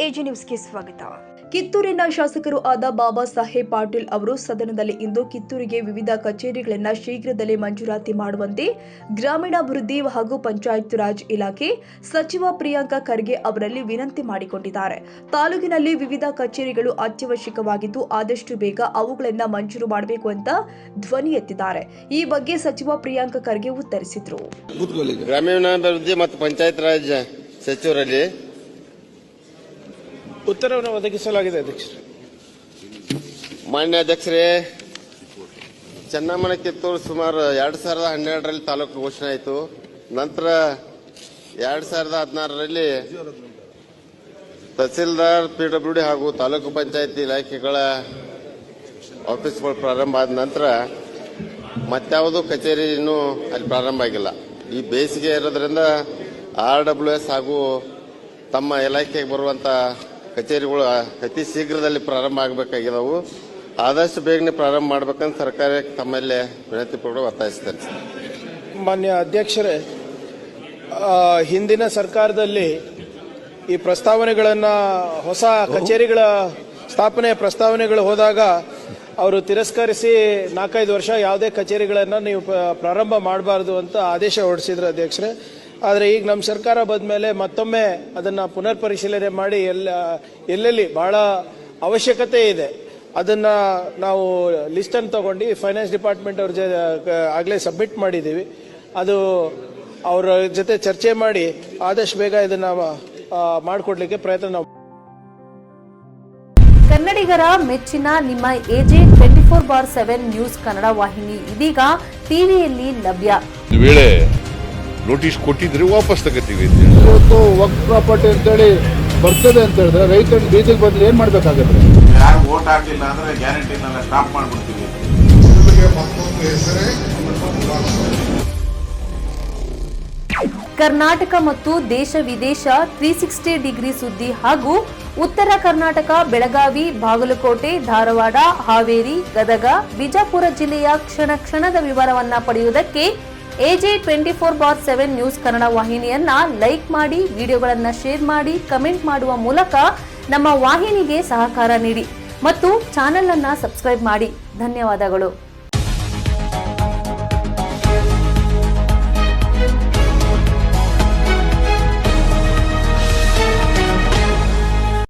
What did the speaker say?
AG ನ್ಯೂಸ್ಗೆ ಸ್ವಾಗತ. ಕಿತ್ತೂರಿನ ಶಾಸಕರು ಆದ ಬಾಬಾ ಸಾಹೇಬ್ ಪಾಟೀಲ್ ಅವರು ಸದನದಲ್ಲಿ ಇಂದು ಕಿತ್ತೂರಿಗೆ ವಿವಿಧ ಕಚೇರಿಗಳನ್ನು ಶೀಘ್ರದಲ್ಲೇ ಮಂಜೂರಾತಿ ಮಾಡುವಂತೆ ಗ್ರಾಮೀಣಾಭಿವೃದ್ಧಿ ಹಾಗೂ ಪಂಚಾಯತ್ ರಾಜ್ ಇಲಾಖೆ ಸಚಿವ ಪ್ರಿಯಾಂಕ ಖರ್ಗೆ ಅವರಲ್ಲಿ ವಿನಂತಿ ಮಾಡಿಕೊಂಡಿದ್ದಾರೆ. ತಾಲೂಕಿನಲ್ಲಿ ವಿವಿಧ ಕಚೇರಿಗಳು ಅತ್ಯವಶ್ಯಕವಾಗಿದ್ದು ಆದಷ್ಟು ಬೇಗ ಅವುಗಳನ್ನು ಮಂಜೂರು ಮಾಡಬೇಕು ಅಂತ ಧ್ವನಿ ಎತ್ತಿದ್ದಾರೆ. ಈ ಬಗ್ಗೆ ಸಚಿವ ಪ್ರಿಯಾಂಕ ಖರ್ಗೆ ಉತ್ತರಿಸಿದರು. ಗ್ರಾಮೀಣಾಭಿವೃದ್ಧಿ ಮತ್ತು ಪಂಚಾಯತ್ ರಾಜ್ ಸಚಿವರಲ್ಲಿ ಉತ್ತರವನ್ನು ಒದಗಿಸಲಾಗಿದೆ. ಅಧ್ಯಕ್ಷರೇ, ಮಾನ್ಯ ಅಧ್ಯಕ್ಷರೇ, ಚೆನ್ನಮ್ಮನ ಕಿತ್ತೂರು ಸುಮಾರು 2012ರಲ್ಲಿ ತಾಲೂಕು ಘೋಷಣೆ ಆಯಿತು. ನಂತರ 2016ರಲ್ಲಿ ತಹಸೀಲ್ದಾರ್, ಪಿಡಬ್ಲ್ಯೂಡಿ ಹಾಗೂ ತಾಲೂಕು ಪಂಚಾಯತ್ ಇಲಾಖೆಗಳ ಆಫೀಸ್ಗಳು ಪ್ರಾರಂಭ ಆದ ನಂತರ ಮತ್ಯಾವುದೂ ಕಚೇರಿ ಇನ್ನೂ ಅಲ್ಲಿ ಪ್ರಾರಂಭ ಆಗಿಲ್ಲ. ಈ ಬೇಸಿಗೆ ಇರೋದ್ರಿಂದ RWS ಹಾಗೂ ತಮ್ಮ ಇಲಾಖೆಗೆ ಬರುವಂತ ಕಚೇರಿಗಳು ಅತಿ ಶೀಘ್ರದಲ್ಲಿ ಪ್ರಾರಂಭ ಆಗಬೇಕಾಗಿದ್ದವು. ಆದಷ್ಟು ಬೇಗನೆ ಪ್ರಾರಂಭ ಮಾಡಬೇಕಂತ ಸರ್ಕಾರಕ್ಕೆ ತಮ್ಮಲ್ಲೇ ವಿನಂತಿ ಪೂರ್ವಕ ಒತ್ತಾಯಿಸುತ್ತೇನೆ. ಮಾನ್ಯ ಅಧ್ಯಕ್ಷರೇ, ಹಿಂದಿನ ಸರ್ಕಾರದಲ್ಲಿ ಈ ಪ್ರಸ್ತಾವನೆಗಳನ್ನು, ಹೊಸ ಕಚೇರಿಗಳ ಸ್ಥಾಪನೆ ಪ್ರಸ್ತಾವನೆಗಳು ಹೋದಾಗ ಅವರು ತಿರಸ್ಕರಿಸಿ 4-5 ವರ್ಷ ಯಾವುದೇ ಕಚೇರಿಗಳನ್ನು ನೀವು ಪ್ರಾರಂಭ ಮಾಡಬಾರ್ದು ಅಂತ ಆದೇಶ ಹೊರಡಿಸಿದ್ರು ಅಧ್ಯಕ್ಷರೇ. ಆದರೆ ಈಗ ನಮ್ಮ ಸರ್ಕಾರ ಬಂದ ಮೇಲೆ ಮತ್ತೊಮ್ಮೆ ಅದನ್ನು ಪುನರ್ ಪರಿಶೀಲನೆ ಮಾಡಿ ಎಲ್ಲೆಲ್ಲಿ ಬಹಳ ಅವಶ್ಯಕತೆ ಇದೆ ಅದನ್ನು ನಾವು ಲಿಸ್ಟನ್ನು ತಗೊಂಡು ಫೈನಾನ್ಸ್ ಡಿಪಾರ್ಟ್ಮೆಂಟ್ ಅವ್ರ ಆಗಲೇ ಸಬ್ಮಿಟ್ ಮಾಡಿದ್ದೀವಿ. ಅದು ಅವರ ಜೊತೆ ಚರ್ಚೆ ಮಾಡಿ ಆದಷ್ಟು ಬೇಗ ಇದನ್ನು ಮಾಡಿಕೊಡ್ಲಿಕ್ಕೆ ಪ್ರಯತ್ನ ನಾವು. ಕನ್ನಡಿಗರ ಮೆಚ್ಚಿನ ನಿಮ್ಮ ಎಜೆ 24/7 ನ್ಯೂಸ್ ಕನ್ನಡ ವಾಹಿನಿ ಇದೀಗ ಟಿವಿಯಲ್ಲಿ ಲಭ್ಯ. ನೋಟಿಸ್ ಕೊಟ್ಟಿದ್ರೆ ವಾಪಸ್ ತಗೋತೀವಿ. ಇವತ್ತು ವಕ್ಫ್ ಪ್ರಾಪರ್ಟಿ ಅಂತೇಳಿ ಬರ್ತದೆ ಅಂತ ಹೇಳಿದ್ರೆ ರೈತರು ಬೀದಿಗೆ ಬದಲು ಏನ್ ಮಾಡ್ಬೇಕಾಗುತ್ತೆ? ಯಾರು ವೋಟ್ ಹಾಕಿಲ್ಲ ಅಂದ್ರೆ ಗ್ಯಾರಂಟಿನೆಲ್ಲ ಸ್ಟಾಪ್ ಮಾಡ್ಬಿಡ್ತೀವಿ. ಕರ್ನಾಟಕ ಮತ್ತು ದೇಶ ವಿದೇಶ 360 ಡಿಗ್ರಿ ಸುದ್ದಿ ಹಾಗೂ ಉತ್ತರ ಕರ್ನಾಟಕ, ಬೆಳಗಾವಿ, ಬಾಗಲಕೋಟೆ, ಧಾರವಾಡ, ಹಾವೇರಿ, ಗದಗ, ಬಿಜಾಪುರ ಜಿಲ್ಲೆಯ ಕ್ಷಣ ಕ್ಷಣದ ವಿವರವನ್ನ ಪಡೆಯುವುದಕ್ಕೆ ಎಜೆ 24/7 ನ್ಯೂಸ್ ಕನ್ನಡ ವಾಹಿನಿಯನ್ನ ಲೈಕ್ ಮಾಡಿ, ವಿಡಿಯೋಗಳನ್ನು ಶೇರ್ ಮಾಡಿ, ಕಮೆಂಟ್ ಮಾಡುವ ಮೂಲಕ ನಮ್ಮ ವಾಹಿನಿಗೆ ಸಹಕಾರ ನೀಡಿ ಮತ್ತು ಚಾನೆಲ್ ಅನ್ನ ಸಬ್ಸ್ಕ್ರೈಬ್ ಮಾಡಿ. ಧನ್ಯವಾದಗಳು.